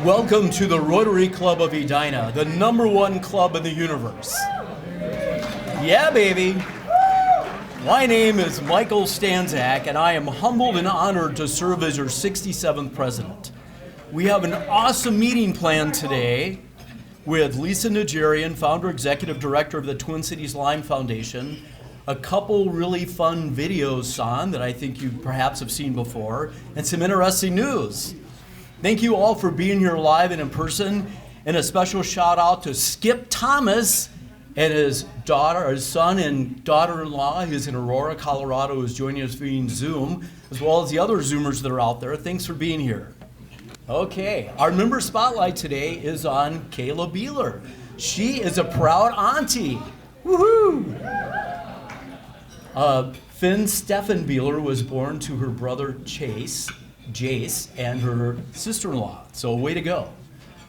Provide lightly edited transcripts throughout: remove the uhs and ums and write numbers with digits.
Welcome to the Rotary Club of Edina, the #1 club in the universe. Yeah, baby. My name is Michael Stanzak, and I am humbled and honored to serve as your 67th president. We have an awesome meeting planned today with Lisa Najarian, founder, executive director of the Twin Cities Lyme Foundation, a couple really fun videos on that I think you perhaps have seen before, and some interesting news. Thank you all for being here live and in person, and a special shout out to Skip Thomas and his son and daughter-in-law, who's in Aurora, Colorado, who's joining us via Zoom, as well as the other Zoomers that are out there. Thanks for being here. Okay, our member spotlight today is on Kayla Beehler. She is a proud auntie. Woohoo! Finn Stefan Beehler was born to her brother Jace, and her sister-in-law. So way to go.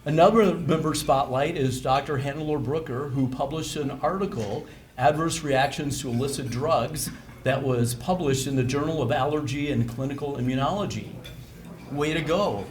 Another member spotlight is Dr. Hannelore Brucker, who published an article, Adverse Reactions to Illicit Drugs, that was published in the Journal of Allergy and Clinical Immunology. Way to go.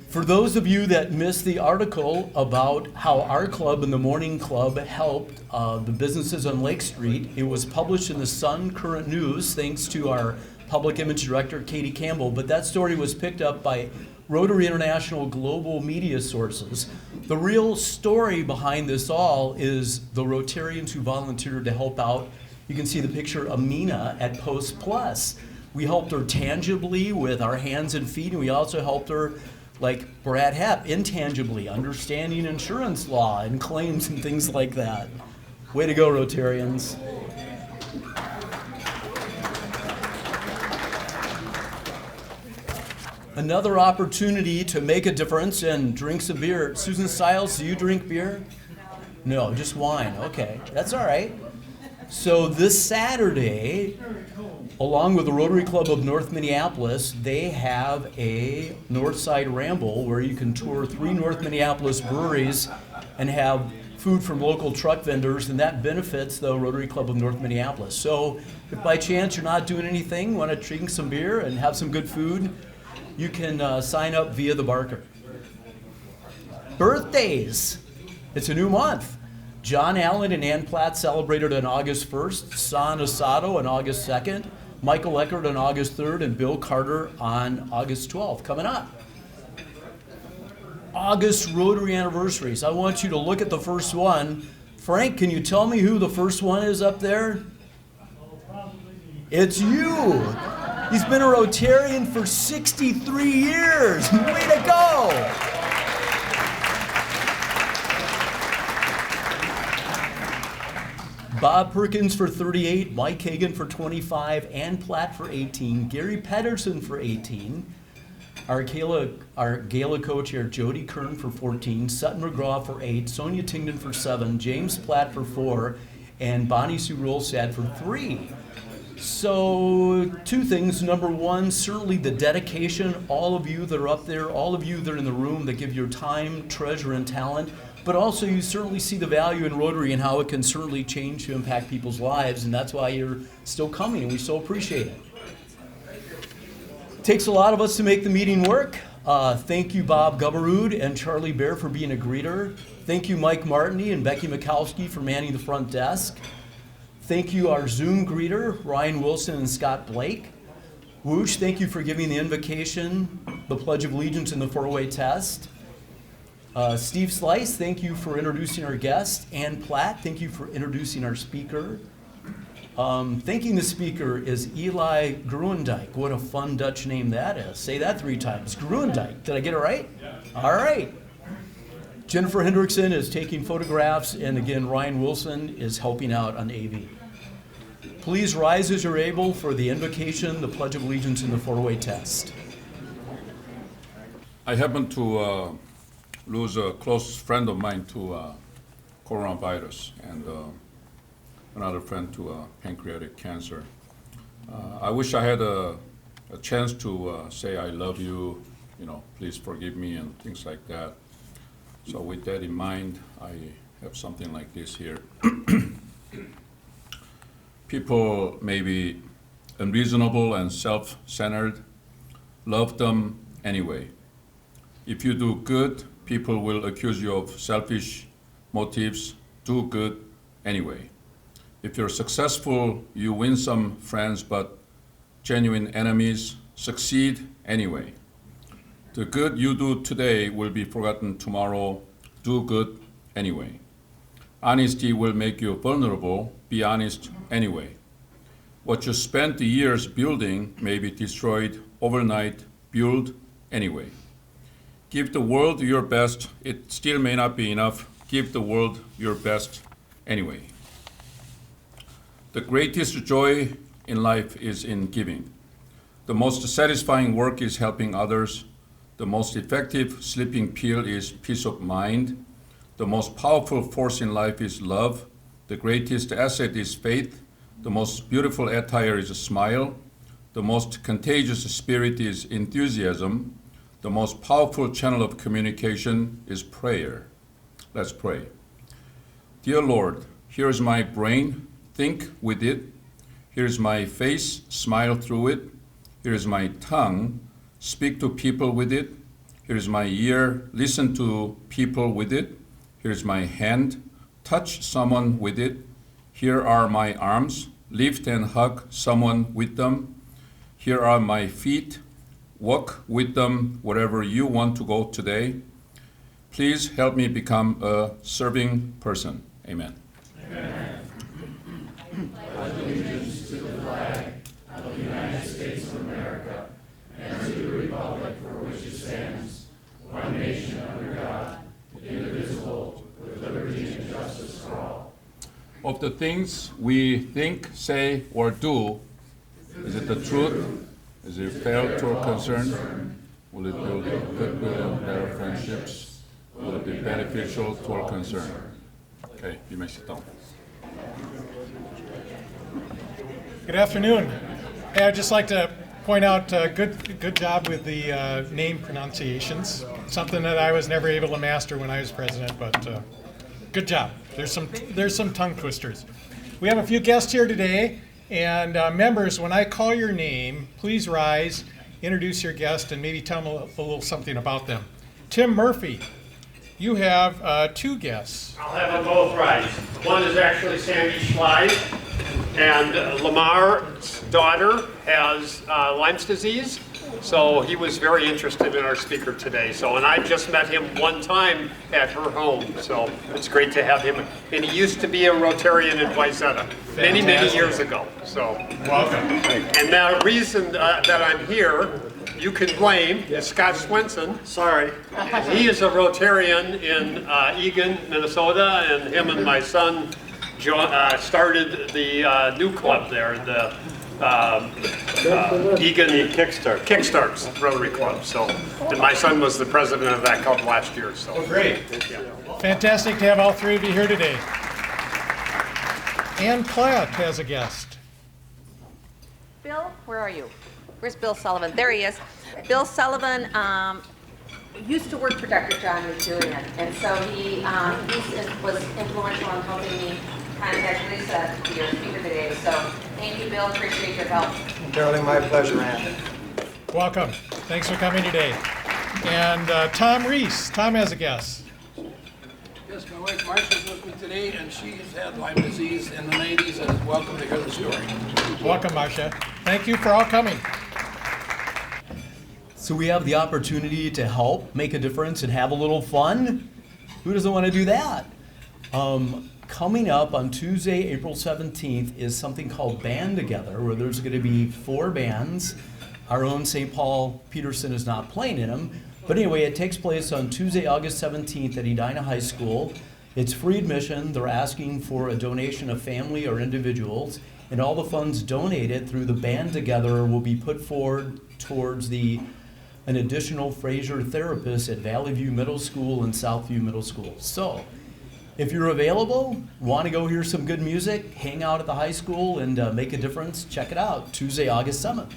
For those of you that missed the article about how our club and the Morning Club helped the businesses on Lake Street, it was published in the Sun Current News thanks to our public image director, Katie Campbell, but that story was picked up by Rotary International global media sources. The real story behind this all is the Rotarians who volunteered to help out. You can see the picture of Mina at Post Plus. We helped her tangibly with our hands and feet, and we also helped her like Brad Hepp, intangibly, understanding insurance law and claims and things like that. Way to go, Rotarians. Another opportunity to make a difference and drink some beer. Susan Stiles, do you drink beer? No, just wine. Okay, that's all right. So this Saturday, along with the Rotary Club of North Minneapolis, they have a Northside Ramble where you can tour 3 North Minneapolis breweries and have food from local truck vendors, and that benefits the Rotary Club of North Minneapolis. So if by chance you're not doing anything, want to drink some beer and have some good food, you can sign up via the Barker. Birthdays. It's a new month. John Allen and Ann Platt celebrated on August 1st, San Asado on August 2nd, Michael Eckert on August 3rd, and Bill Carter on August 12th. Coming up. August Rotary Anniversaries. I want you to look at the first one. Frank, can you tell me who the first one is up there? It's you. He's been a Rotarian for 63 years. Way to go. Bob Perkins for 38, Mike Hagan for 25, Ann Platt for 18, Gary Peterson for 18, our Gala co-chair Jody Kern for 14, Sutton McGraw for 8, Sonia Tington for 7, James Platt for 4, and Bonnie Sue Rolstad for 3. So 2 things. Number 1, certainly the dedication, all of you that are up there, all of you that are in the room that give your time, treasure, and talent. But also you certainly see the value in Rotary and how it can certainly change to impact people's lives, and that's why you're still coming, and we so appreciate it. It takes a lot of us to make the meeting work. Thank you, Bob Gubberud and Charlie Bear for being a greeter. Thank you, Mike Martiny and Becky Mikowski for manning the front desk. Thank you, our Zoom greeter, Ryan Wilson and Scott Blake. Wooj, thank you for giving the invocation, the Pledge of Allegiance, and the 4-way test. Steve Slyce, thank you for introducing our guest. Ann Platt, thank you for introducing our speaker. Thanking the speaker is Eli Groenendyk. What a fun Dutch name that is. Say that 3 times. Groenendyk. Did I get it right? Yeah. All right. Jennifer Hendrickson is taking photographs, and again, Ryan Wilson is helping out on AV. Please rise as you're able for the invocation, the Pledge of Allegiance, and the 4-way test. I happen to lose a close friend of mine to coronavirus, and another friend to pancreatic cancer. I wish I had a chance to say I love you, please forgive me and things like that. So with that in mind, I have something like this here. People maybe unreasonable and self-centered, love them anyway. If you do good, people will accuse you of selfish motives. Do good anyway. If you're successful, you win some friends, but genuine enemies. Succeed anyway. The good you do today will be forgotten tomorrow. Do good anyway. Honesty will make you vulnerable. Be honest anyway. What you spent the years building may be destroyed overnight. Build anyway. Give the world your best. It still may not be enough. Give the world your best anyway. The greatest joy in life is in giving. The most satisfying work is helping others. The most effective sleeping pill is peace of mind. The most powerful force in life is love. The greatest asset is faith. The most beautiful attire is a smile. The most contagious spirit is enthusiasm. The most powerful channel of communication is prayer. Let's pray. Dear Lord, here's my brain. Think with it. Here's my face. Smile through it. Here's my tongue. Speak to people with it. Here's my ear. Listen to people with it. Here's my hand. Touch someone with it. Here are my arms. Lift and hug someone with them. Here are my feet. Walk with them wherever you want to go today. Please help me become a serving person. Amen. Amen. I pledge allegiance to the flag of the United States of America and to the republic for which it stands, one nation under God, indivisible, with liberty and justice for all. Of the things we think, say, or do, is it the truth? Is it fair to our concern? Will it build goodwill and better friendships? Will it be beneficial to our concern? Okay, you may sit down. Good afternoon. Hey, I'd just like to point out good job with the name pronunciations. Something that I was never able to master when I was president, but good job. There's some tongue twisters. We have a few guests here today, and members, when I call your name, please rise, introduce your guest, and maybe tell them a little something about them. Tim Murphy, you have two guests. I'll have them both rise. One is actually Sandy Slyce, and Lamar's daughter has Lyme's disease, so he was very interested in our speaker today. And I just met him one time at her home, so it's great to have him. And he used to be a Rotarian in Wayzata many years ago. So Welcome. And the reason that I'm here, you can blame, is Scott Swenson. Sorry. He is a Rotarian in Egan, Minnesota, and him and my son started the new club there, the Egan Kickstarts Rotary Club. And my son was the president of that club last year. Great. Fantastic to have all three of you here today. Ann Platt has a guest. Bill, where are you? Where's Bill Sullivan? There he is. Bill Sullivan used to work for Dr. John Najarian, and so he was influential in helping me contact Lisa to be your speaker today. So thank you, Bill. Appreciate your help. Darling, my pleasure, Ann. Welcome. Thanks for coming today. And Tom Reese. Tom has a guest. Yes, my wife Marcia's with me today, and she has had Lyme disease in the 90s, and is welcome to hear the story. Welcome, Marcia. Thank you for all coming. So we have the opportunity to help make a difference and have a little fun. Who doesn't want to do that? Coming up on Tuesday, April 17th, is something called Band Together, where there's going to be 4 bands. Our own St. Paul Peterson is not playing in them. But anyway, it takes place on Tuesday, August 17th at Edina High School. It's free admission. They're asking for a donation of family or individuals, and all the funds donated through the Band Together will be put forward towards an additional Fraser therapist at Valley View Middle School and Southview Middle School. So, if you're available, want to go hear some good music, hang out at the high school, and make a difference, check it out, Tuesday, August 7th.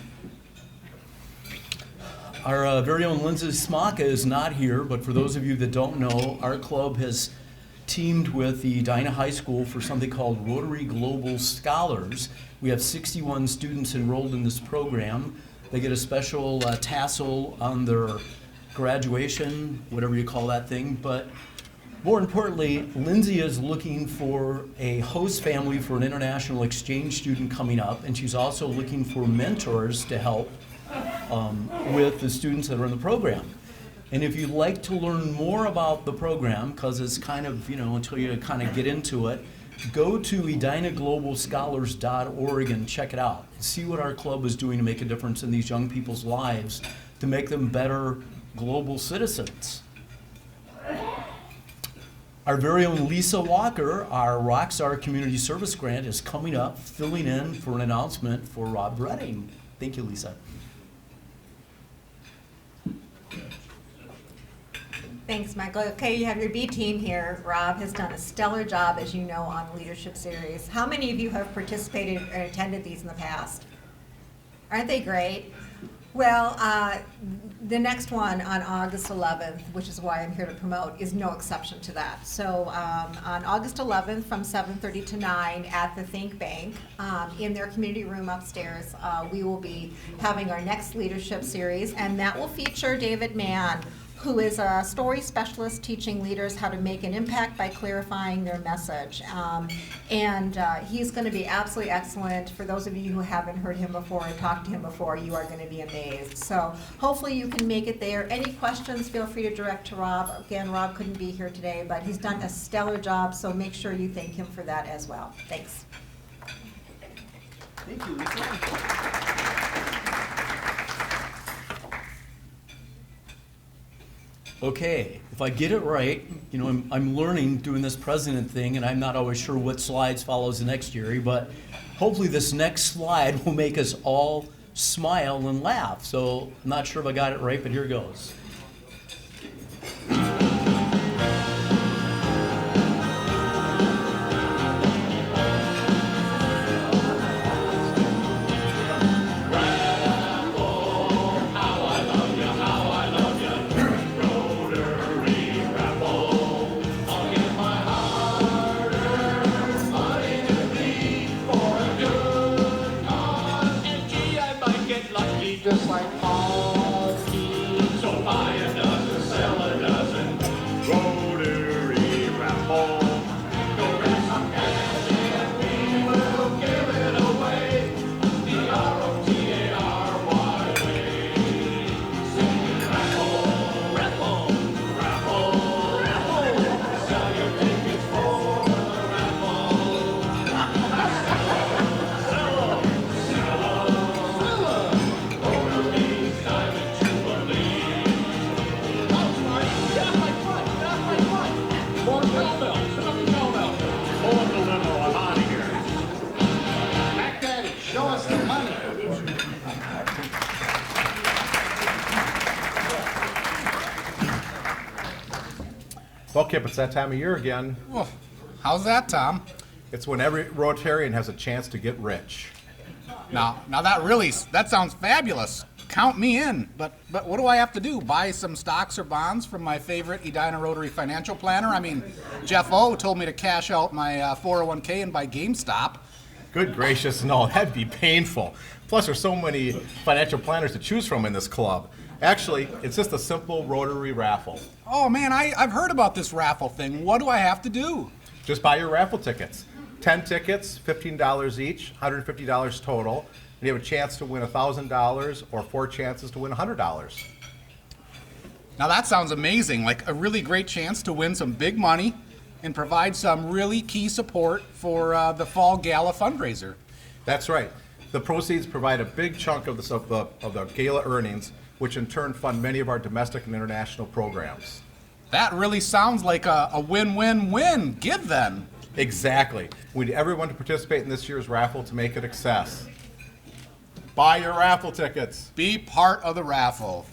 Our very own Lindsay Smaka is not here, but for those of you that don't know, our club has teamed with the Edina High School for something called Rotary Global Scholars. We have 61 students enrolled in this program. They get a special tassel on their graduation, whatever you call that thing. But more importantly, Lindsay is looking for a host family for an international exchange student coming up, and she's also looking for mentors to help with the students that are in the program. And if you'd like to learn more about the program, because it's kind of, until you kind of get into it, go to edinaglobalscholars.org and check it out. See what our club is doing to make a difference in these young people's lives, to make them better global citizens. Our very own Lisa Walker, our Rockstar Community Service Grant, is coming up, filling in for an announcement for Rob Redding. Thank you, Lisa. Thanks, Michael. Okay, you have your B team here. Rob has done a stellar job, as you know, on the Leadership Series. How many of you have participated or attended these in the past? Aren't they great? Well, the next one on August 11th, which is why I'm here to promote, is no exception to that. So on August 11th from 7:30 to 9 at the Think Bank, in their community room upstairs, we will be having our next leadership series, and that will feature David Mann, who is a story specialist teaching leaders how to make an impact by clarifying their message. He's going to be absolutely excellent. For those of you who haven't heard him before or talked to him before, you are going to be amazed. So hopefully you can make it there. Any questions, feel free to direct to Rob. Again, Rob couldn't be here today, but he's done a stellar job, so make sure you thank him for that as well. Thanks. Thank you, Lisa. Okay, if I get it right, I'm learning doing this president thing, and I'm not always sure what slides follows the next, Jerry, but hopefully this next slide will make us all smile and laugh. So I'm not sure if I got it right, but here goes. Just like Hockey. So buy a dozen, sell a dozen. Rotary Raffle. Go raise some cash and we will give it away. The R-O-T-A-R-Y way. Sing Raffle, Raffle, Raffle, Raffle. Sell your tickets for the raffle. Sell 'em, sell 'em, sell 'em. Well, Kip, it's that time of year again. Well, how's that, Tom? It's when every Rotarian has a chance to get rich. Now that sounds fabulous. Count me in. But what do I have to do? Buy some stocks or bonds from my favorite Edina Rotary financial planner? I mean, Jeff O told me to cash out my 401k and buy GameStop. Good gracious, no, that'd be painful. Plus, there's so many financial planners to choose from in this club. Actually, it's just a simple Rotary raffle. Oh man, I've heard about this raffle thing. What do I have to do? Just buy your raffle tickets. 10 tickets, $15 each, $150 total. And you have a chance to win $1,000 or 4 chances to win $100. Now that sounds amazing, like a really great chance to win some big money and provide some really key support for the fall Gala fundraiser. That's right. The proceeds provide a big chunk of the Gala earnings, which in turn fund many of our domestic and international programs. That really sounds like a win-win-win. Give then. Exactly. We need everyone to participate in this year's raffle to make it a success. Buy your raffle tickets. Be part of the raffle.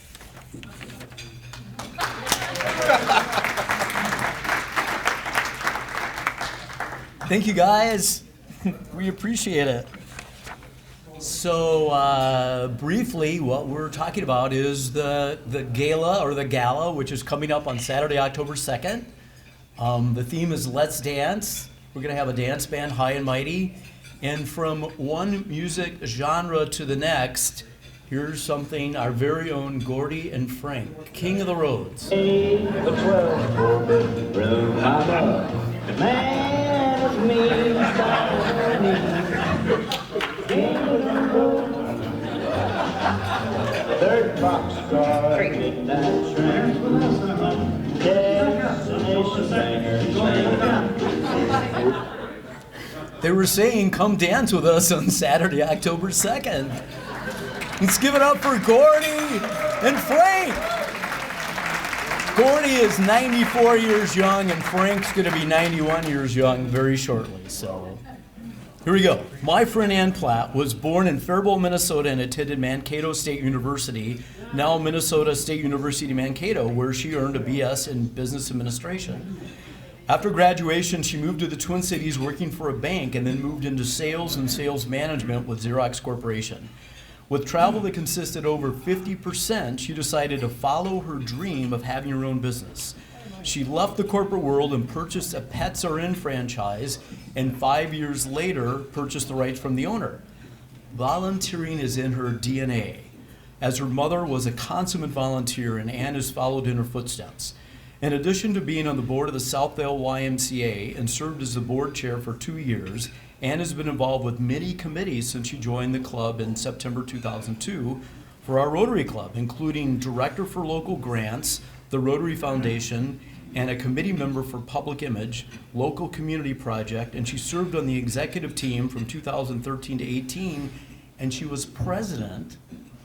Thank you, guys. We appreciate it. So briefly, what we're talking about is the Gala, which is coming up on Saturday, October 2nd. The theme is Let's Dance. We're going to have a dance band, High and Mighty. And from one music genre to the next, here's something our very own Gordy and Frank, King of the Roads. 8 or 12 4-bedroom mama, man of me, King of the road. Third boxcar, midnight train, destination bangers. They were saying, come dance with us on Saturday, October 2nd. Let's give it up for Gordy and Frank. Gordy is 94 years young, and Frank's going to be 91 years young very shortly. So here we go. My friend Ann Platt was born in Faribault, Minnesota, and attended Mankato State University, now Minnesota State University Mankato, where she earned a BS in Business Administration. After graduation, she moved to the Twin Cities working for a bank and then moved into sales and sales management with Xerox Corporation. With travel that consisted over 50%, she decided to follow her dream of having her own business. She left the corporate world and purchased a Pets Are In franchise, and 5 years later purchased the rights from the owner. Volunteering is in her DNA, as her mother was a consummate volunteer and Ann has followed in her footsteps. In addition to being on the board of the Southdale YMCA and served as the board chair for 2 years, Ann has been involved with many committees since she joined the club in September 2002 for our Rotary Club, including Director for Local Grants, the Rotary Foundation, and a committee member for Public Image, Local Community Project, and she served on the executive team from 2013 to 18, and she was president.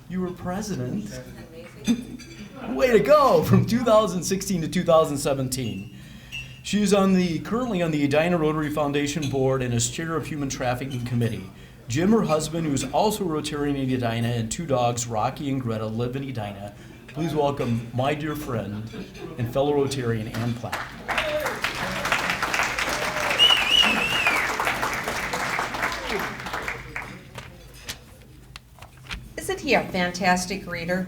You were president. Way to go, from 2016 to 2017. She is currently on the Edina Rotary Foundation board and is chair of Human Trafficking Committee. Jim, her husband, who is also a Rotarian in Edina, and 2 dogs, Rocky and Greta, live in Edina. Please welcome my dear friend and fellow Rotarian, Ann Platt. Isn't he a fantastic reader?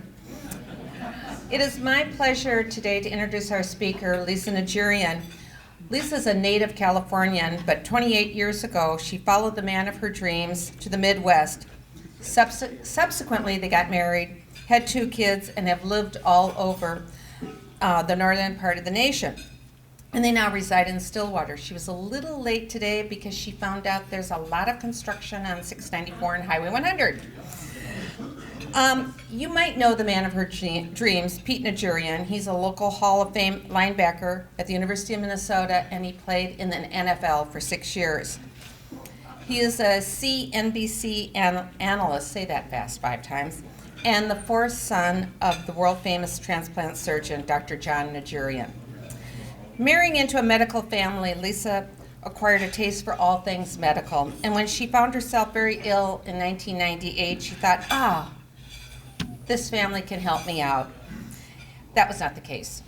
It is my pleasure today to introduce our speaker, Lisa Najarian. Lisa's a native Californian, but 28 years ago, she followed the man of her dreams to the Midwest. Subsequently, they got married, had 2 kids, and have lived all over the northern part of the nation. And they now reside in Stillwater. She was a little late today because she found out there's a lot of construction on 694 and Highway 100. You might know the man of her dreams, Pete Najarian. He's a local Hall of Fame linebacker at the University of Minnesota, and he played in the NFL for 6 years. He is a CNBC analyst, say that fast 5 times, and the 4th son of the world-famous transplant surgeon, Dr. John Najarian. Marrying into a medical family, Lisa acquired a taste for all things medical, and when she found herself very ill in 1998, she thought, this family can help me out. That was not the case.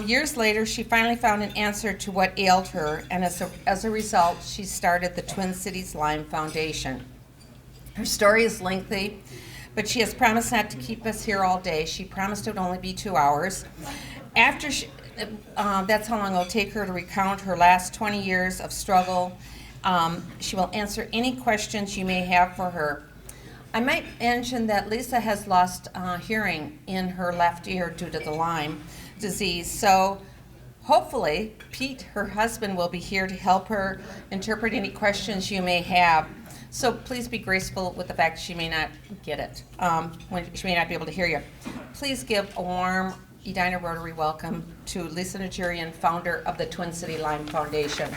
Years later, she finally found an answer to what ailed her, and as a result, she started the Twin Cities Lyme Foundation. Her story is lengthy, but she has promised not to keep us here all day. She promised it would only be 2 hours. After that's how long it'll take her to recount her last 20 years of struggle. She will answer any questions you may have for her. I might mention that Lisa has lost hearing in her left ear due to the Lyme disease. So hopefully Pete, her husband, will be here to help her interpret any questions you may have. So please be graceful with the fact she may not get it, when she may not be able to hear you. Please give a warm Edina Rotary welcome to Lisa Najarian, founder of the Twin City Lyme Foundation.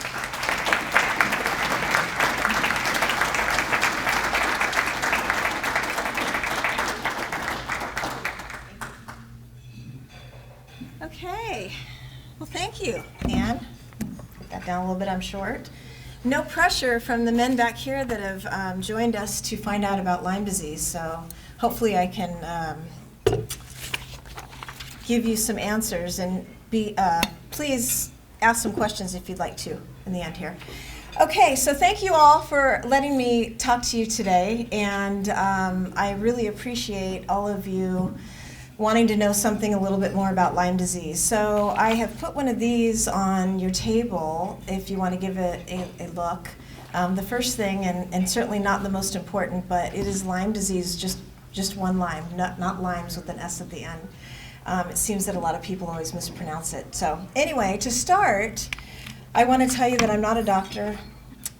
Okay, well, thank you, Ann. Got down a little bit, I'm short. No pressure from the men back here that have joined us to find out about Lyme disease, so hopefully I can give you some answers, and please ask some questions if you'd like to in the end here. Okay, so thank you all for letting me talk to you today, and I really appreciate all of you wanting to know something a little bit more about Lyme disease. So I have put one of these on your table if you want to give it a look. The first thing, and certainly not the most important, but it is Lyme disease, just one Lyme, not limes with an S at the end. It seems that a lot of people always mispronounce it. So anyway, to start, I want to tell you that I'm not a doctor.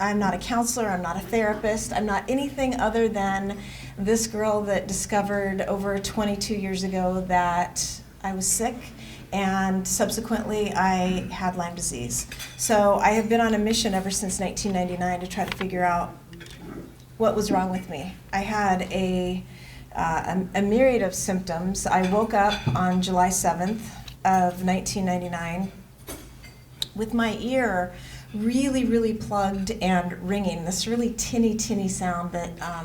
I'm not a counselor, I'm not a therapist, I'm not anything other than this girl that discovered over 22 years ago that I was sick, and subsequently I had Lyme disease. So I have been on a mission ever since 1999 to try to figure out what was wrong with me. I had a myriad of symptoms. I woke up on July 7th of 1999 with my ear really, really plugged and ringing, this really tinny sound that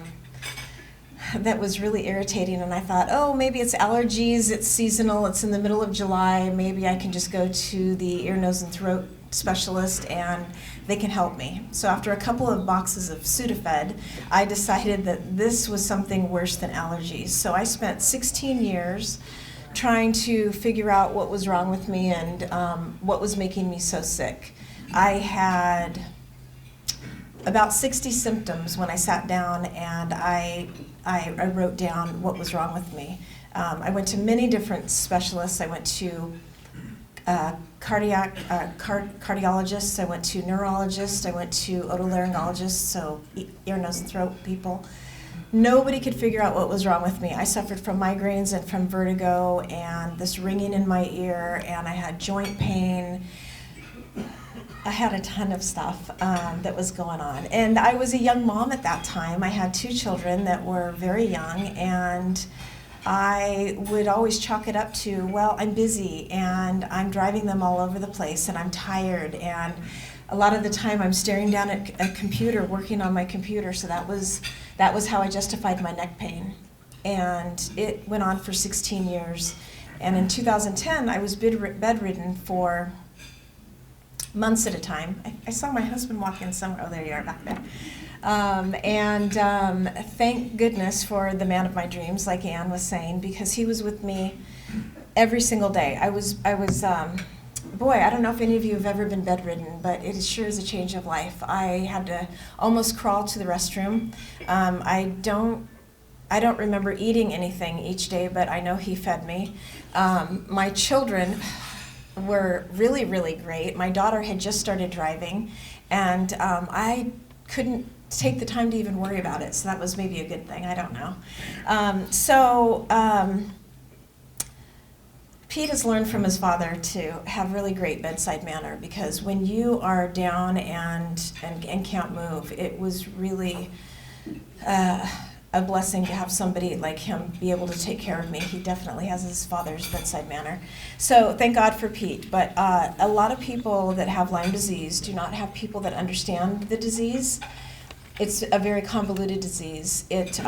was really irritating. And I thought, oh, maybe it's allergies, it's seasonal, it's in the middle of July, maybe I can just go to the ear, nose, and throat specialist and they can help me. So after a couple of boxes of Sudafed, I decided that this was something worse than allergies. So I spent 16 years trying to figure out what was wrong with me and what was making me so sick. I had about 60 symptoms when I sat down and I wrote down what was wrong with me. I went to many different specialists. I went to cardiologists, I went to neurologists, I went to otolaryngologists, so ear, nose, and throat people. Nobody could figure out what was wrong with me. I suffered from migraines and from vertigo and this ringing in my ear, and I had joint pain. I had a ton of stuff that was going on. And I was a young mom at that time. I had 2 children that were very young, and I would always chalk it up to, well, I'm busy, and I'm driving them all over the place, and I'm tired, and a lot of the time I'm staring down at a computer, working on my computer, so that was how I justified my neck pain. And it went on for 16 years. And in 2010, I was bedridden for months at a time. I saw my husband walk in somewhere. Oh, there you are back there. Thank goodness for the man of my dreams, like Ann was saying, because he was with me every single day. I was boy, I don't know if any of you have ever been bedridden, but it sure is a change of life. I had to almost crawl to the restroom. I don't remember eating anything each day, but I know he fed me. My children were really, really great. My daughter had just started driving, and I couldn't take the time to even worry about it, so that was maybe a good thing. I don't know. Pete has learned from his father to have really great bedside manner, because when you are down and can't move, it was really a blessing to have somebody like him be able to take care of me. He definitely has his father's bedside manner. So thank God for Pete. But a lot of people that have Lyme disease do not have people that understand the disease. It's a very convoluted disease. It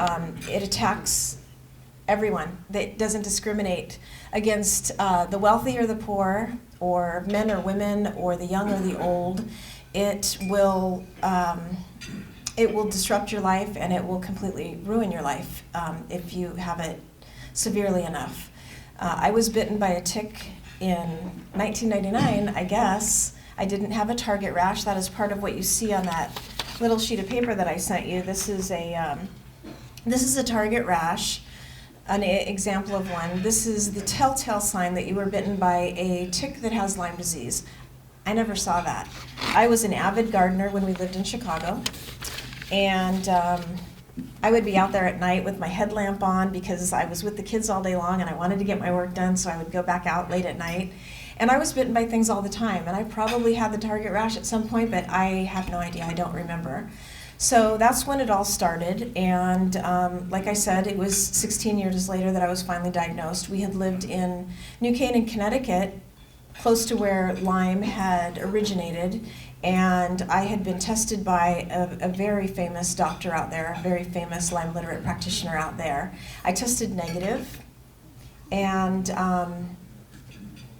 attacks everyone. It doesn't discriminate against the wealthy or the poor, or men or women, or the young or the old. It will disrupt your life, and it will completely ruin your life if you have it severely enough. I was bitten by a tick in 1999, I guess. I didn't have a target rash. That is part of what you see on that little sheet of paper that I sent you. This is a target rash, an example of one. This is the telltale sign that you were bitten by a tick that has Lyme disease. I never saw that. I was an avid gardener when we lived in Chicago, and I would be out there at night with my headlamp on because I was with the kids all day long and I wanted to get my work done, so I would go back out late at night. And I was bitten by things all the time, and I probably had the target rash at some point, but I have no idea. I don't remember. So that's when it all started, and like I said, it was 16 years later that I was finally diagnosed. We had lived in New Canaan, Connecticut, close to where Lyme had originated, and I had been tested by a very famous doctor out there, a very famous Lyme literate practitioner out there. I tested negative, and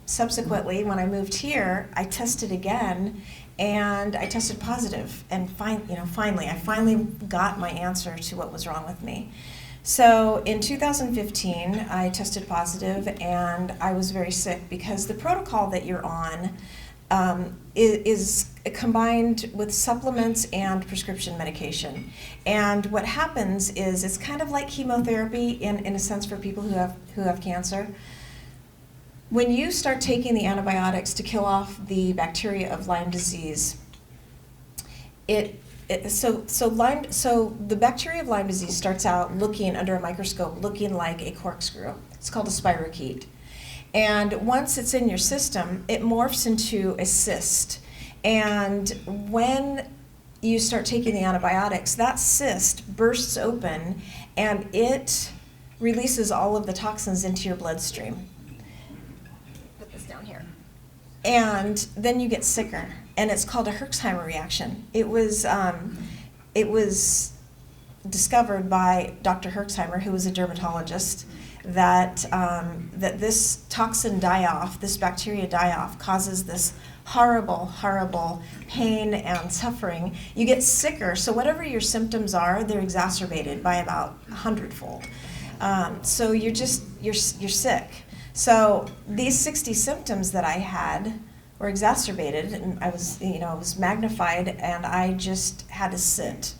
subsequently, when I moved here, I tested again, and I tested positive. And finally, I got my answer to what was wrong with me. So in 2015, I tested positive, and I was very sick because the protocol that you're on is combined with supplements and prescription medication. And what happens is it's kind of like chemotherapy in a sense for people who have cancer. When you start taking the antibiotics to kill off the bacteria of Lyme disease, so the bacteria of Lyme disease starts out looking under a microscope, looking like a corkscrew. It's called a spirochete. And once it's in your system, it morphs into a cyst. And when you start taking the antibiotics, that cyst bursts open and it releases all of the toxins into your bloodstream. Put this down here. And then you get sicker. And it's called a Herxheimer reaction. It was discovered by Dr. Herxheimer, who was a dermatologist, that this toxin die-off, this bacteria die-off, causes this horrible, horrible pain and suffering. You get sicker, so whatever your symptoms are, they're exacerbated by about 100-fold. So you're sick. So these 60 symptoms that I had were exacerbated, and I was magnified, and I just had to sit.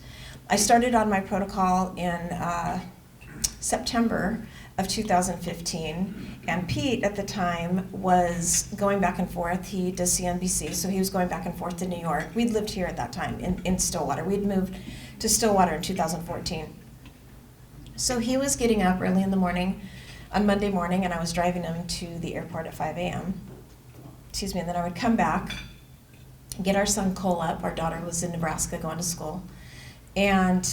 I started on my protocol in September of 2015, and Pete at the time was going back and forth. He does CNBC, so he was going back and forth to New York. We'd lived here at that time in Stillwater. We'd moved to Stillwater in 2014. So he was getting up early in the morning on Monday morning, and I was driving him to the airport at 5 a.m. And then I would come back, get our son Cole up. Our daughter was in Nebraska going to school, and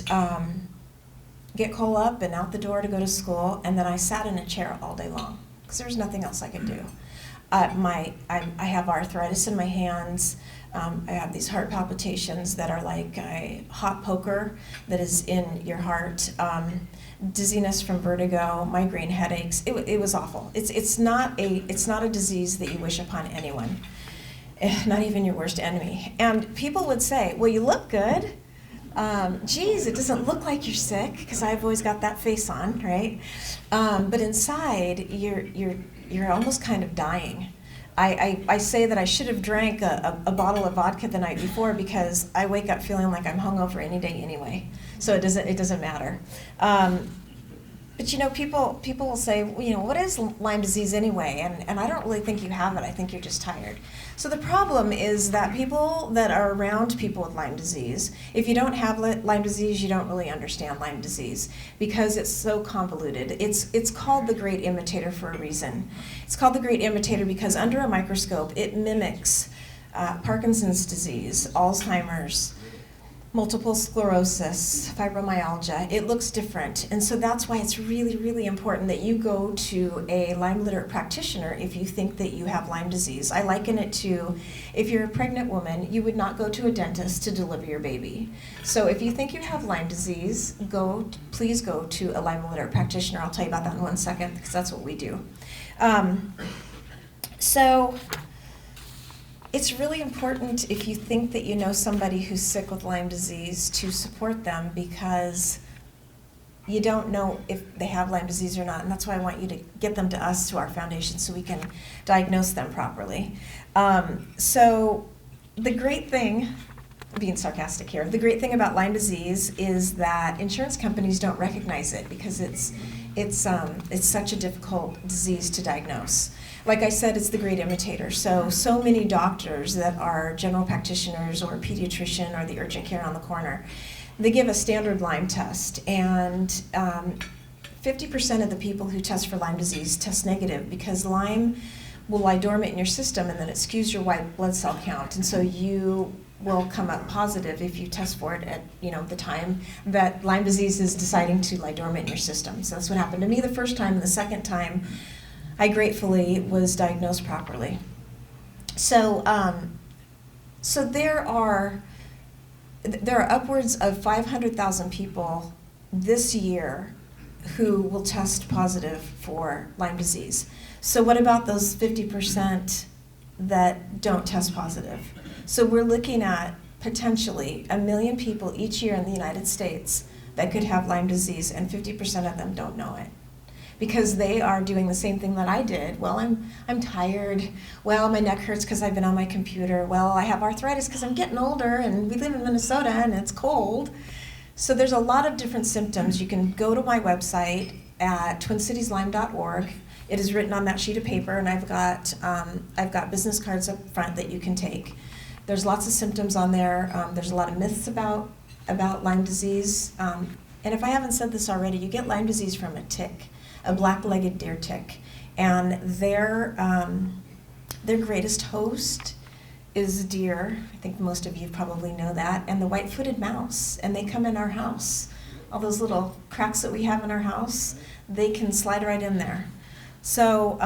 get Cole up and out the door to go to school, and then I sat in a chair all day long because there was nothing else I could do. I have arthritis in my hands. I have these heart palpitations that are like a hot poker that is in your heart. Dizziness from vertigo, migraine headaches. It was awful. It's not a disease that you wish upon anyone, not even your worst enemy. And people would say, "Well, you look good. Geez, it doesn't look like you're sick," because I've always got that face on, right? But inside, you're almost kind of dying. I say that I should have drank a bottle of vodka the night before because I wake up feeling like I'm hungover any day anyway. So it doesn't matter. But people will say, well, what is Lyme disease anyway? And I don't really think you have it. I think you're just tired. So the problem is that people that are around people with Lyme disease, if you don't have Lyme disease, you don't really understand Lyme disease because it's so convoluted. It's called the great imitator for a reason. It's called the great imitator because under a microscope, it mimics Parkinson's disease, Alzheimer's, multiple sclerosis, fibromyalgia. It looks different. And so that's why it's really, really important that you go to a Lyme literate practitioner if you think that you have Lyme disease. I liken it to if you're a pregnant woman, you would not go to a dentist to deliver your baby. So if you think you have Lyme disease, please go to a Lyme literate practitioner. I'll tell you about that in 1 second because that's what we do. So it's really important if you think that you know somebody who's sick with Lyme disease to support them because you don't know if they have Lyme disease or not, and that's why I want you to get them to us, to our foundation, so we can diagnose them properly. So the great thing, being sarcastic here, the great thing about Lyme disease is that insurance companies don't recognize it because it's such a difficult disease to diagnose. Like I said, it's the great imitator. So many doctors that are general practitioners or a pediatrician or the urgent care on the corner, they give a standard Lyme test, and 50% of the people who test for Lyme disease test negative because Lyme will lie dormant in your system and then it skews your white blood cell count, and so you will come up positive if you test for it at the time that Lyme disease is deciding to lie dormant in your system. So that's what happened to me the first time, and the second time I gratefully was diagnosed properly. So there are upwards of 500,000 people this year who will test positive for Lyme disease. So what about those 50% that don't test positive? So we're looking at potentially 1 million people each year in the United States that could have Lyme disease, and 50% of them don't know it. Because they are doing the same thing that I did. Well, I'm tired. Well, my neck hurts because I've been on my computer. Well, I have arthritis because I'm getting older, and we live in Minnesota and it's cold. So there's a lot of different symptoms. You can go to my website at twincitieslyme.org. It is written on that sheet of paper, and I've got business cards up front that you can take. There's lots of symptoms on there. There's a lot of myths about Lyme disease. And if I haven't said this already, you get Lyme disease from a tick, a black-legged deer tick, and their greatest host is deer. I think most of you probably know that, and the white-footed mouse, and they come in our house. All those little cracks that we have in our house, they can slide right in there. So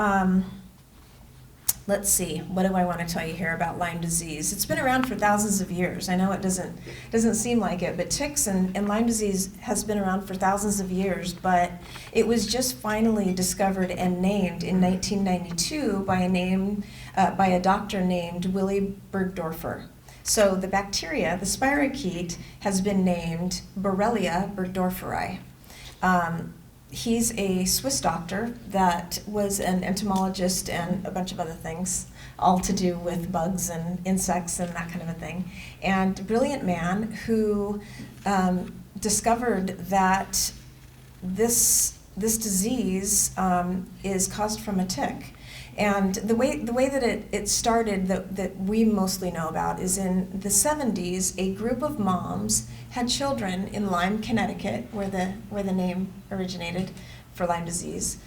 let's see, what do I want to tell you here about Lyme disease? It's been around for thousands of years. I know it doesn't seem like it, but ticks and Lyme disease has been around for thousands of years, but it was just finally discovered and named in 1992 by a doctor named Willy Burgdorfer. So the bacteria, the spirochete, has been named Borrelia burgdorferi. He's a Swiss doctor that was an entomologist and a bunch of other things, all to do with bugs and insects and that kind of a thing. And a brilliant man who discovered that this disease is caused from a tick. And the way that it started, that we mostly know about, is in the 70s, a group of moms had children in Lyme, Connecticut, where the name originated for Lyme disease.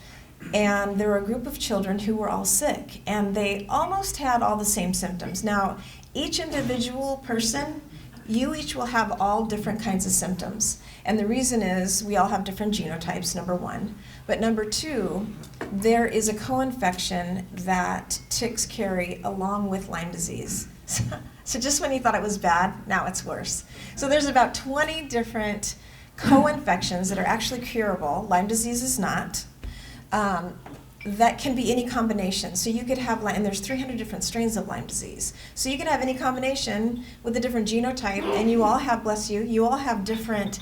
And there were a group of children who were all sick, and they almost had all the same symptoms. Now, each individual person, you each will have all different kinds of symptoms. And the reason is we all have different genotypes, number one. But number two, there is a co-infection that ticks carry along with Lyme disease. So just when you thought it was bad, now it's worse. So there's about 20 different co-infections that are actually curable. Lyme disease is not. That can be any combination. So you could have, and there's 300 different strains of Lyme disease. So you could have any combination with a different genotype, and you all have, bless you, you all have different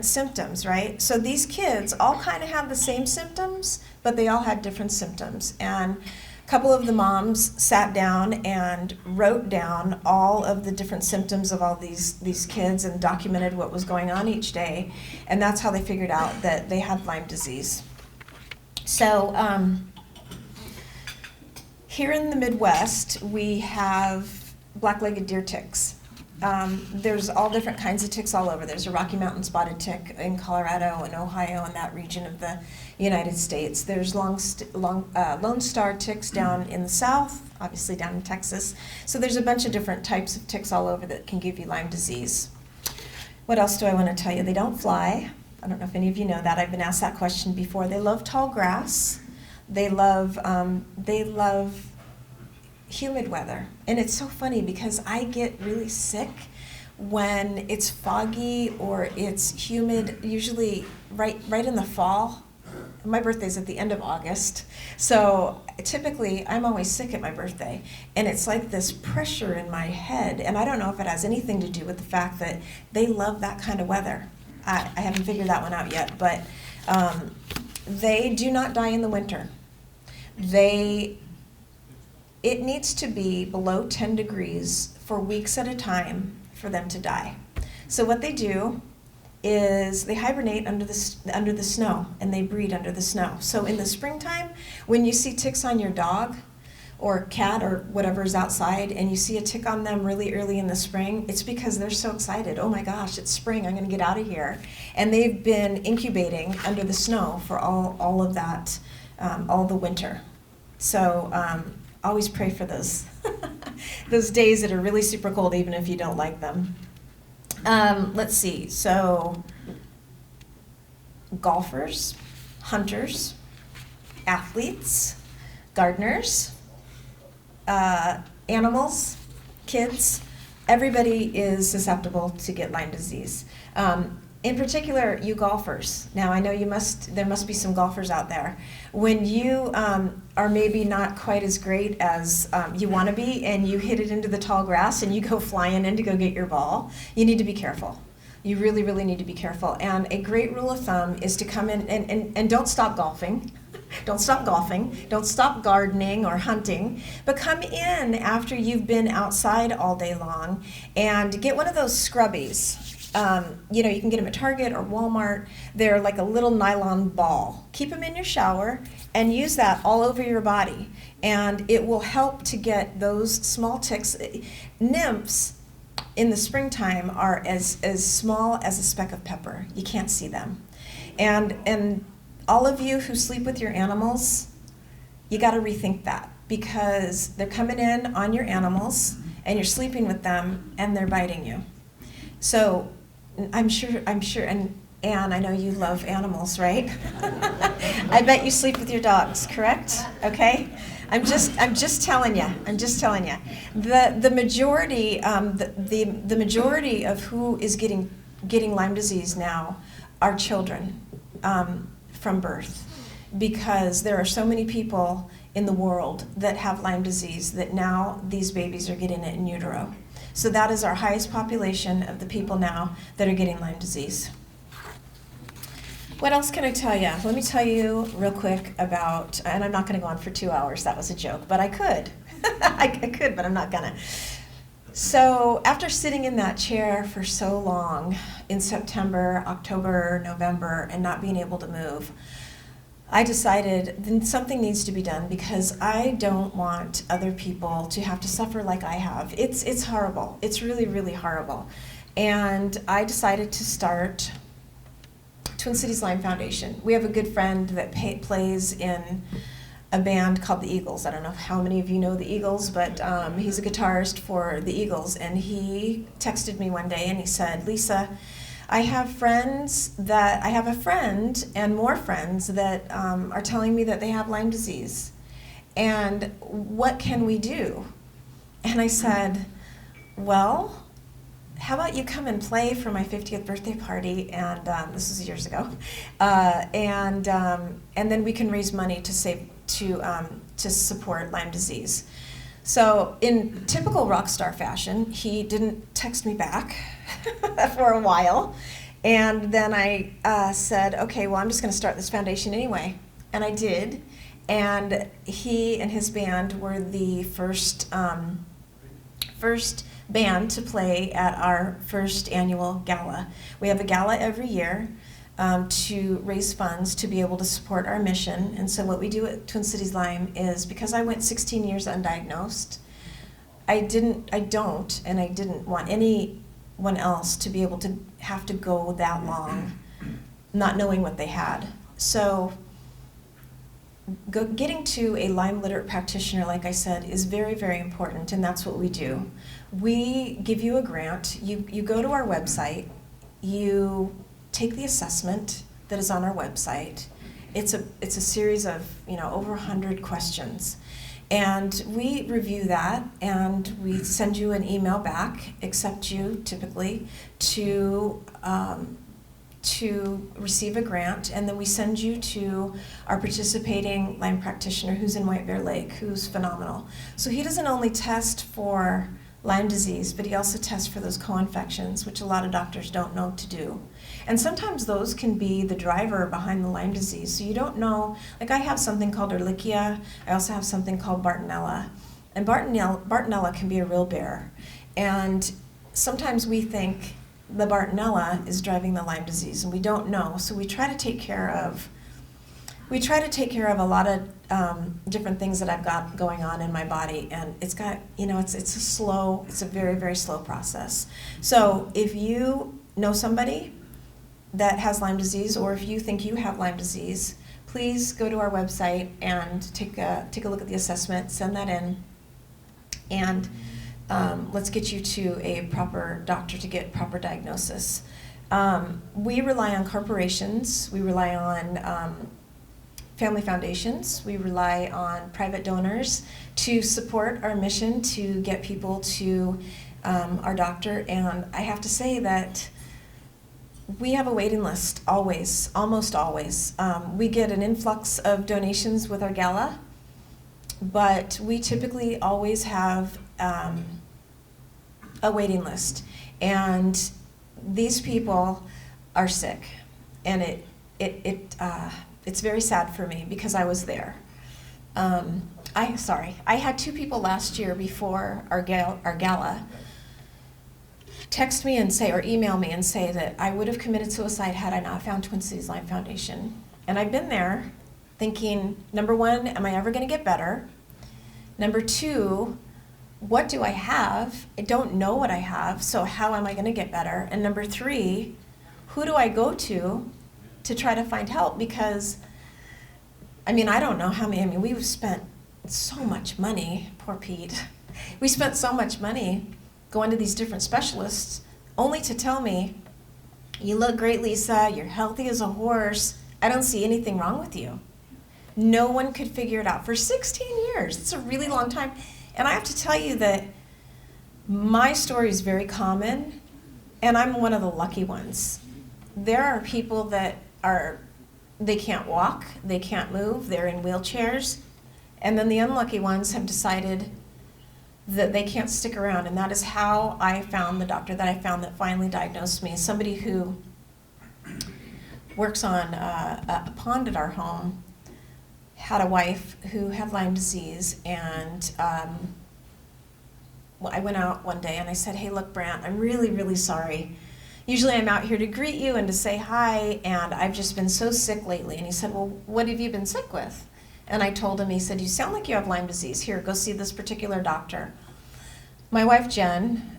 symptoms, right? So these kids all kind of have the same symptoms, but they all had different symptoms. And a couple of the moms sat down and wrote down all of the different symptoms of all these kids and documented what was going on each day. And that's how they figured out that they had Lyme disease. So here in the Midwest, we have black-legged deer ticks. There's all different kinds of ticks all over. There's a Rocky Mountain spotted tick in Colorado and Ohio and that region of the United States. There's Lone Star ticks down in the South, obviously down in Texas. So there's a bunch of different types of ticks all over that can give you Lyme disease. What else do I want to tell you? They don't fly. I don't know if any of you know that. I've been asked that question before. They love tall grass. They love humid weather. And it's so funny because I get really sick when it's foggy or it's humid, usually right in the fall. My birthday's at the end of August. So typically I'm always sick at my birthday. And it's like this pressure in my head. And I don't know if it has anything to do with the fact that they love that kind of weather. I haven't figured that one out yet, but they do not die in the winter. It needs to be below 10 degrees for weeks at a time for them to die. So what they do is they hibernate under the snow, and they breed under the snow. So in the springtime, when you see ticks on your dog or cat or whatever's outside, and you see a tick on them really early in the spring, it's because they're so excited. Oh my gosh, it's spring, I'm gonna get out of here. And they've been incubating under the snow for all of that, all the winter. So always pray for those, those days that are really super cold, even if you don't like them. Let's see, so golfers, hunters, athletes, gardeners, animals, kids, everybody is susceptible to get Lyme disease. In particular, you golfers. Now, I know there must be some golfers out there. When you are maybe not quite as great as you want to be, and you hit it into the tall grass and you go flying in to go get your ball, you need to be careful. You really, really need to be careful. And a great rule of thumb is to come in and don't stop golfing. Don't stop golfing. Don't stop gardening or hunting. But come in after you've been outside all day long and get one of those scrubbies. You know, you can get them at Target or Walmart. They're like a little nylon ball. Keep them in your shower and use that all over your body. And it will help to get those small ticks. Nymphs in the springtime are as small as a speck of pepper. You can't see them. And all of you who sleep with your animals, you got to rethink that, because they're coming in on your animals and you're sleeping with them and they're biting you. So I'm sure, and Anne, I know you love animals, right? I bet you sleep with your dogs, correct? Okay? I'm just telling you. The majority, the majority of who is getting Lyme disease now are children from birth, because there are so many people in the world that have Lyme disease that now these babies are getting it in utero. So that is our highest population of the people now that are getting Lyme disease. What else can I tell you? Let me tell you real quick about, and I'm not going to go on for 2 hours, that was a joke, but I could. I could, but I'm not gonna. So after sitting in that chair for so long in September, October, November, and not being able to move, I decided then something needs to be done, because I don't want other people to have to suffer like I have. It's horrible. It's really, really horrible. And I decided to start Twin Cities Lyme Foundation. We have a good friend that plays in a band called the Eagles. I don't know how many of you know the Eagles, but he's a guitarist for the Eagles. And he texted me one day and he said, Lisa, I have a friend and more friends that are telling me that they have Lyme disease. And what can we do? And I said, well, how about you come and play for my 50th birthday party, and this was years ago, and then we can raise money to support Lyme disease. So in typical rock star fashion, he didn't text me back for a while, and then I said, okay, well, I'm just going to start this foundation anyway, and I did, and he and his band were the first band to play at our first annual gala. We have a gala every year to raise funds to be able to support our mission. And so what we do at Twin Cities Lyme is, because I went 16 years undiagnosed, I didn't want anyone else to be able to have to go that long not knowing what they had. So getting to a Lyme literate practitioner, like I said, is very, very important, and that's what we do. We give you a grant. You go to our website, you take the assessment that is on our website. It's a series of over 100 questions, and we review that, and we send you an email back, accept you typically to receive a grant, and then we send you to our participating Lyme practitioner who's in White Bear Lake, who's phenomenal. So he doesn't only test for Lyme disease, but he also tests for those co-infections, which a lot of doctors don't know to do. And sometimes those can be the driver behind the Lyme disease. So you don't know, like I have something called Ehrlichia, I also have something called Bartonella. And Bartonella can be a real bear. And sometimes we think the Bartonella is driving the Lyme disease, and we don't know. So we try to take care of a lot of different things that I've got going on in my body, and it's got, it's a very, very slow process. So if you know somebody that has Lyme disease, or if you think you have Lyme disease, please go to our website and take a look at the assessment, send that in, and let's get you to a proper doctor to get proper diagnosis. We rely on corporations, we rely on family foundations, we rely on private donors to support our mission to get people to our doctor. And I have to say that we have a waiting list always, almost always. We get an influx of donations with our gala, but we typically always have a waiting list. And these people are sick, and it's very sad for me because I was there. I had 2 people last year before our gala text me and say, or email me and say that I would have committed suicide had I not found Twin Cities Lyme Foundation. And I've been there thinking, number 1, am I ever going to get better? Number 2, what do I have? I don't know what I have, so how am I going to get better? And number 3, who do I go to try to find help? Because, I don't know how many, we've spent so much money, poor Pete. We spent so much money going to these different specialists, only to tell me, you look great, Lisa, you're healthy as a horse, I don't see anything wrong with you. No one could figure it out for 16 years. It's a really long time. And I have to tell you that my story is very common, and I'm one of the lucky ones. There are people that they can't walk, they can't move, they're in wheelchairs, and then the unlucky ones have decided that they can't stick around, and that is how I found the doctor that I found that finally diagnosed me. Somebody who works on a pond at our home had a wife who had Lyme disease, and I went out one day and I said, hey, look, Brant, I'm really, really sorry. Usually I'm out here to greet you and to say hi, and I've just been so sick lately. And he said, well, what have you been sick with? And I told him, he said, you sound like you have Lyme disease. Here, go see this particular doctor. My wife, Jen,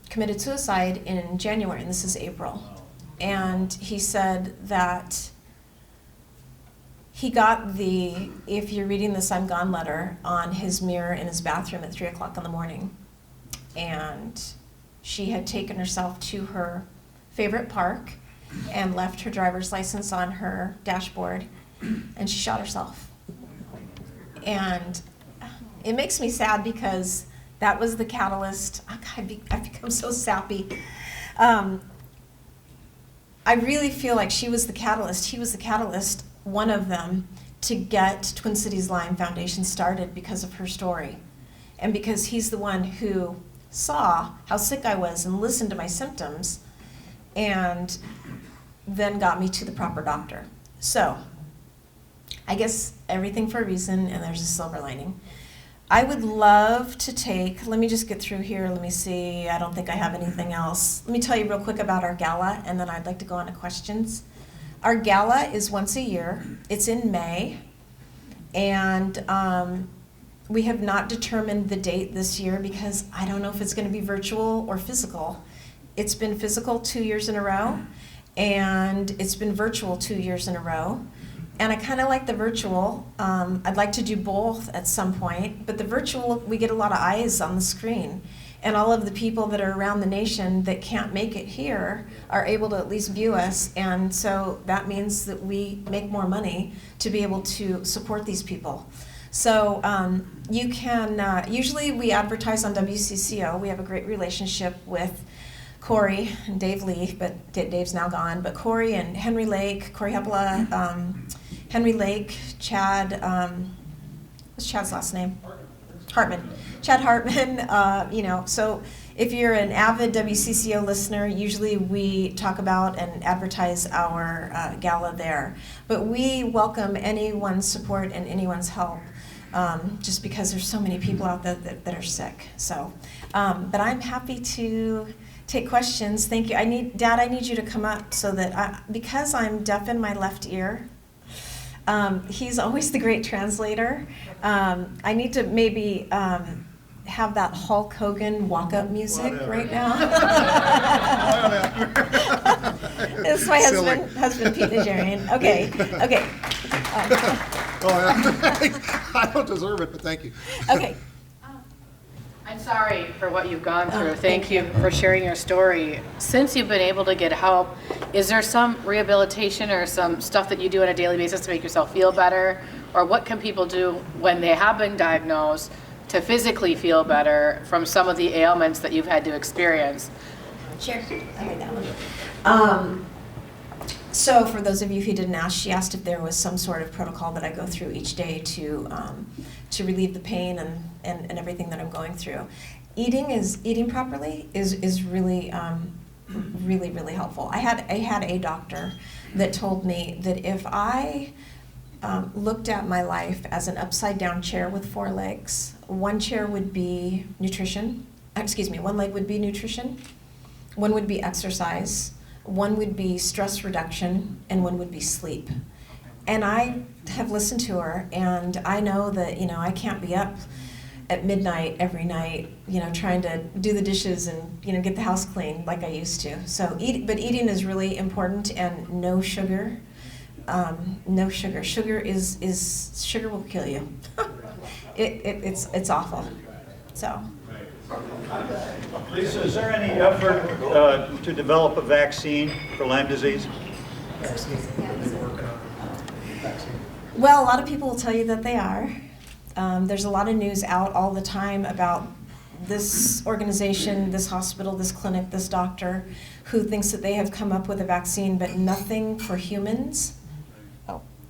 committed suicide in January, and this is April. And he said that he got the, if you're reading this, I'm gone letter on his mirror in his bathroom at 3 o'clock in the morning. And she had taken herself to her favorite park and left her driver's license on her dashboard, and she shot herself. And it makes me sad because that was the catalyst. I've become so sappy. I really feel like she was the catalyst. He was the catalyst, one of them, to get Twin Cities Lyme Foundation started because of her story. And because he's the one who saw how sick I was and listened to my symptoms and then got me to the proper doctor. So, I guess everything for a reason, and there's a silver lining. I would love to take, let me just get through here, let me see, I don't think I have anything else. Let me tell you real quick about our gala, and then I'd like to go on to questions. Our gala is once a year. It's in May, and we have not determined the date this year because I don't know if it's going to be virtual or physical. It's been physical 2 years in a row, and it's been virtual 2 years in a row. And I kind of like the virtual. I'd like to do both at some point, but the virtual, we get a lot of eyes on the screen. And all of the people that are around the nation that can't make it here are able to at least view us. And so that means that we make more money to be able to support these people. So you can, usually we advertise on WCCO. We have a great relationship with Corey and Dave Lee, but Dave's now gone. But Corey and Henry Lake, Corey Hepla, Henry Lake, Chad, what's Chad's last name? Hartman. Chad Hartman, so if you're an avid WCCO listener, usually we talk about and advertise our gala there. But we welcome anyone's support and anyone's help, just because there's so many people out there that are sick. So, but I'm happy to take questions. Thank you. Dad, I need you to come up so that because I'm deaf in my left ear, he's always the great translator. I need to maybe have that Hulk Hogan walk-up music right now. This is my husband Pete Najarian. Okay. I don't deserve it, but thank you. Okay. I'm sorry for what you've gone through. Thank you for sharing your story. Since you've been able to get help, is there some rehabilitation or some stuff that you do on a daily basis to make yourself feel better? Or what can people do when they have been diagnosed to physically feel better from some of the ailments that you've had to experience? Sure. I heard that one. So for those of you who didn't ask, she asked if there was some sort of protocol that I go through each day to relieve the pain and everything that I'm going through. Eating properly is really really, really helpful. I had a doctor that told me that if I looked at my life as an upside down chair with 4 legs, one chair would be nutrition, one leg would be nutrition, one would be exercise, one would be stress reduction, and one would be sleep. And I have listened to her, and I know that, I can't be up at midnight every night, trying to do the dishes and, get the house clean like I used to. So eating is really important, and no sugar. No sugar. Sugar will kill you. It's awful. So. Lisa, is there any effort to develop a vaccine for Lyme disease? Well, a lot of people will tell you that they are. There's a lot of news out all the time about this organization, this hospital, this clinic, this doctor, who thinks that they have come up with a vaccine, but nothing for humans.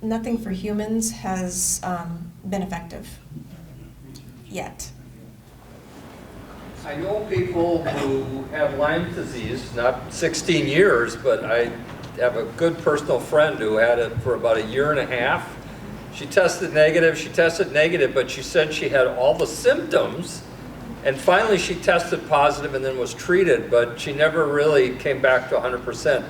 Nothing for humans has been effective yet. I know people who have Lyme disease, not 16 years, but I have a good personal friend who had it for about 1.5 years. She tested negative, but she said she had all the symptoms, and finally she tested positive and then was treated, but she never really came back to 100%.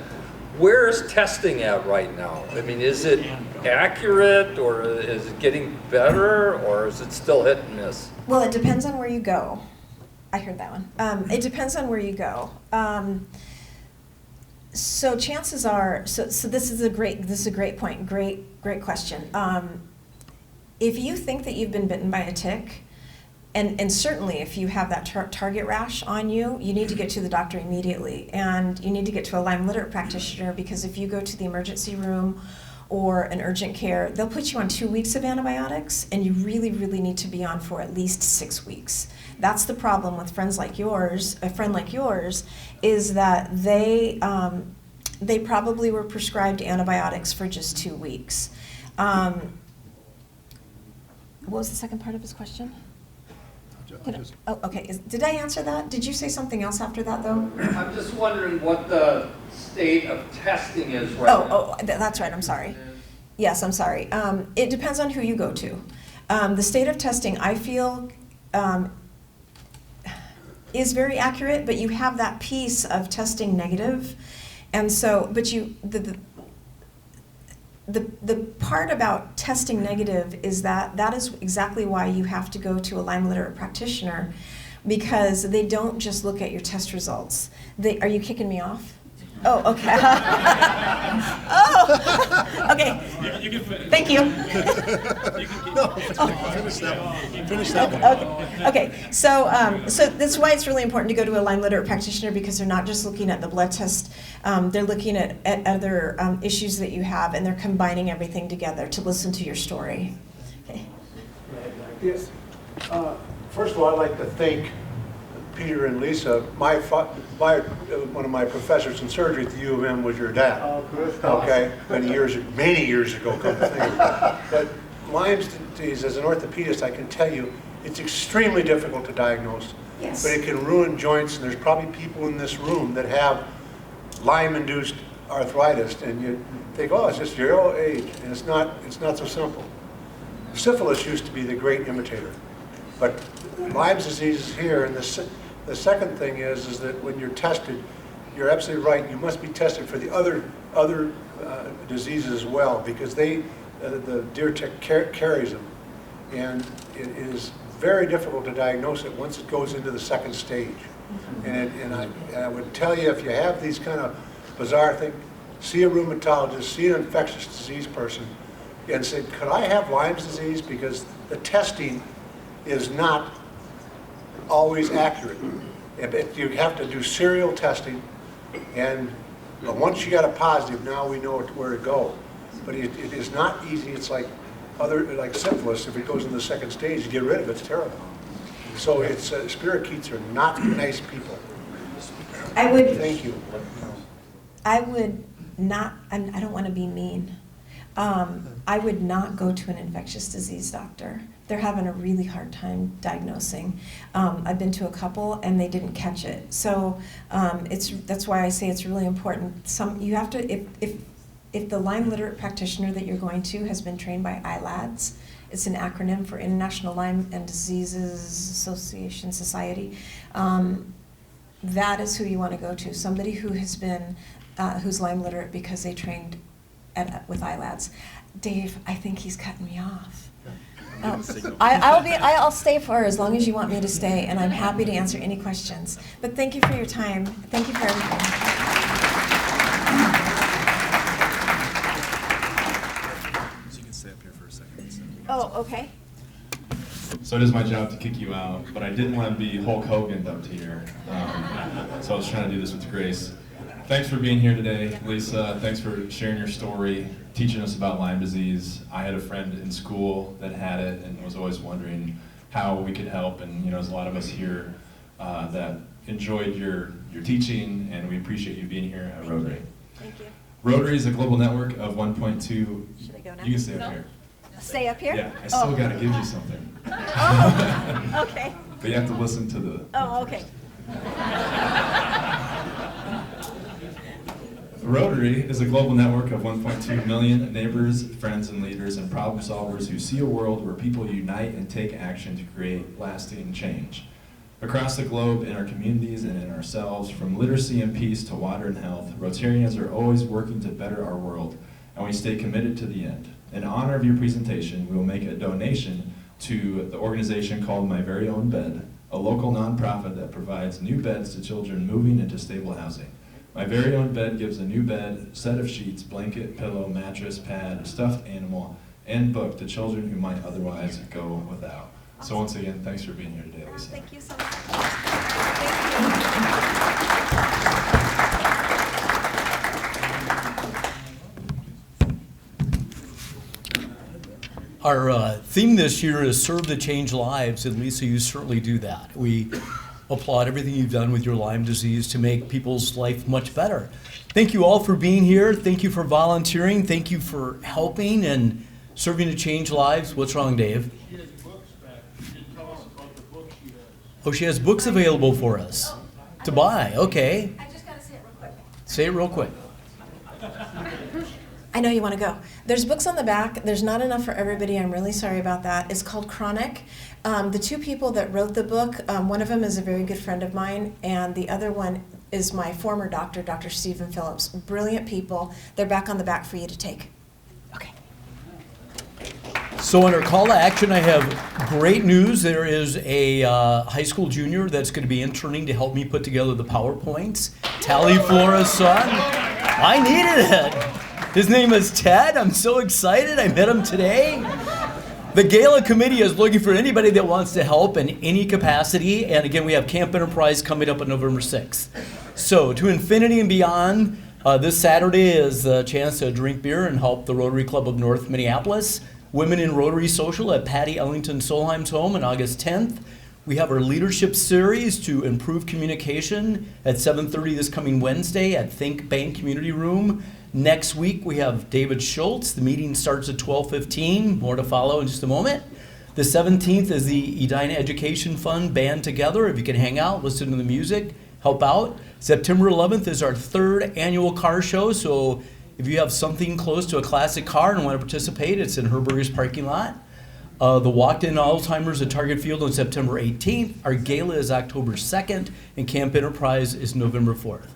Where is testing at right now? I mean, is it accurate, or is it getting better, or is it still hit and miss? Well, it depends on where you go. I heard that one. It depends on where you go. So chances are, so this is a great point. Great question. If you think that you've been bitten by a tick, and certainly if you have that target rash on you, you need to get to the doctor immediately, and you need to get to a Lyme literate practitioner, because if you go to the emergency room or an urgent care, they'll put you on 2 weeks of antibiotics, and you really, really need to be on for at least 6 weeks. That's the problem with friends like yours. A friend like yours is that they probably were prescribed antibiotics for just 2 weeks. What was the second part of his question? Okay. Did I answer that? Did you say something else after that, though? I'm just wondering what the state of testing is right now. That's right. I'm sorry. Yes, I'm sorry. It depends on who you go to. The state of testing, I feel, is very accurate, but you have that piece of testing negative, and so, but the part about testing negative is that is exactly why you have to go to a Lyme literate practitioner, because they don't just look at your test results. Are you kicking me off? Oh, okay. Okay. You can finish. Thank you. Finish that one. Okay. So that's why it's really important to go to a Lyme literate practitioner, because they're not just looking at the blood test. They're looking at other issues that you have, and they're combining everything together to listen to your story. Okay. Yes. First of all, I'd like to thank Peter and Lisa. One of my professors in surgery at the U of M was your dad. Oh, good. Okay, many years ago, come to think of it. But Lyme's disease, as an orthopedist, I can tell you, it's extremely difficult to diagnose. Yes. But it can ruin joints, and there's probably people in this room that have Lyme-induced arthritis, and you think, oh, it's just your old age, and it's not so simple. Syphilis used to be the great imitator, but Lyme's disease is here, and the second thing is that when you're tested, you're absolutely right. You must be tested for the other diseases as well, because the deer tick carries them, and it is very difficult to diagnose it once it goes into the second stage. And I would tell you, if you have these kind of bizarre things, see a rheumatologist, see an infectious disease person, and say, could I have Lyme's disease? Because the testing is not always accurate. You have to do serial testing, but once you got a positive, now we know where to go. But it is not easy. It's like syphilis. If it goes in the second stage, you get rid of it. It's terrible. So spirochetes are not nice people. Thank you. I would not. I don't want to be mean. I would not go to an infectious disease doctor, they're having a really hard time diagnosing. I've been to a couple and they didn't catch it. So that's why I say it's really important. You have to, if the Lyme literate practitioner that you're going to has been trained by ILADS, it's an acronym for International Lyme and Diseases Association Society, that is who you want to go to. Somebody who has been, who's Lyme literate because they trained with ILADS. Dave, I think he's cutting me off. I'll stay for as long as you want me to stay, and I'm happy to answer any questions. But thank you for your time. Thank you for everything. So you can stay up here for a second. Oh, okay. So it is my job to kick you out, but I didn't want to be Hulk Hogan up here. So I was trying to do this with grace. Thanks for being here today, Lisa. Thanks for sharing your story, teaching us about Lyme disease. I had a friend in school that had it and was always wondering how we could help. And there's a lot of us here that enjoyed your teaching, and we appreciate you being here at Rotary. Thank you. Rotary is a global network of 1.2. Should I go now? You can stay up here. Stay up here? Yeah, I still got to give you something. Oh, okay. But you have to listen to the... Oh, okay. Rotary is a global network of 1.2 million neighbors, friends, and leaders and problem solvers who see a world where people unite and take action to create lasting change. Across the globe, in our communities and in ourselves, from literacy and peace to water and health, Rotarians are always working to better our world, and we stay committed to the end. In honor of your presentation, we will make a donation to the organization called My Very Own Bed, a local nonprofit that provides new beds to children moving into stable housing. My Very Own Bed gives a new bed, set of sheets, blanket, pillow, mattress, pad, stuffed animal, and book to children who might otherwise go without. So once again, thanks for being here today, Lisa. Thank you so much. Thank you. Our theme this year is Serve to Change Lives, and Lisa, you certainly do that. We applaud everything you've done with your Lyme disease to make people's life much better. Thank you all for being here. Thank you for volunteering. Thank you for helping and serving to change lives. What's wrong, Dave? She has books back. She didn't tell us about the books she has. Oh, she has books available for us to buy. Okay. I just got to say it real quick. Say it real quick. I know you want to go. There's books on the back. There's not enough for everybody. I'm really sorry about that. It's called Chronic. The two people that wrote the book, one of them is a very good friend of mine, and the other one is my former doctor, Dr. Stephen Phillips. Brilliant people. They're back on the back for you to take. Okay. So under call to action, I have great news. There is a high school junior that's going to be interning to help me put together the PowerPoints. Tally Flora's son. I needed it. His name is Ted. I'm so excited. I met him today. The Gala committee is looking for anybody that wants to help in any capacity. And again, we have Camp Enterprise coming up on November 6th. So to infinity and beyond, this Saturday is a chance to drink beer and help the Rotary Club of North Minneapolis. Women in Rotary Social at Patty Ellington Solheim's home on August 10th. We have our leadership series to improve communication at 7:30 this coming Wednesday at Think Bank Community Room. Next week, we have David Schultz. The meeting starts at 12:15. More to follow in just a moment. The 17th is the Edina Education Fund Band Together. If you can hang out, listen to the music, help out. September 11th is our third annual car show. So if you have something close to a classic car and want to participate, it's in Herberger's parking lot. The Walked-In Alzheimer's at Target Field on September 18th. Our gala is October 2nd, and Camp Enterprise is November 4th.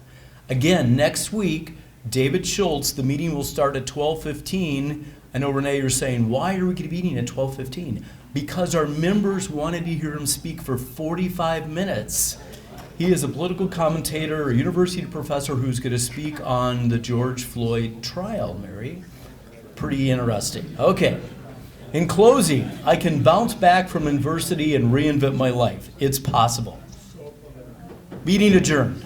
Again, next week, David Schultz, the meeting will start at 12:15. I know, Renee, you're saying, why are we going to be meeting at 12:15? Because our members wanted to hear him speak for 45 minutes. He is a political commentator, a university professor who's going to speak on the George Floyd trial, Mary. Pretty interesting. Okay. In closing, I can bounce back from adversity and reinvent my life. It's possible. Meeting adjourned.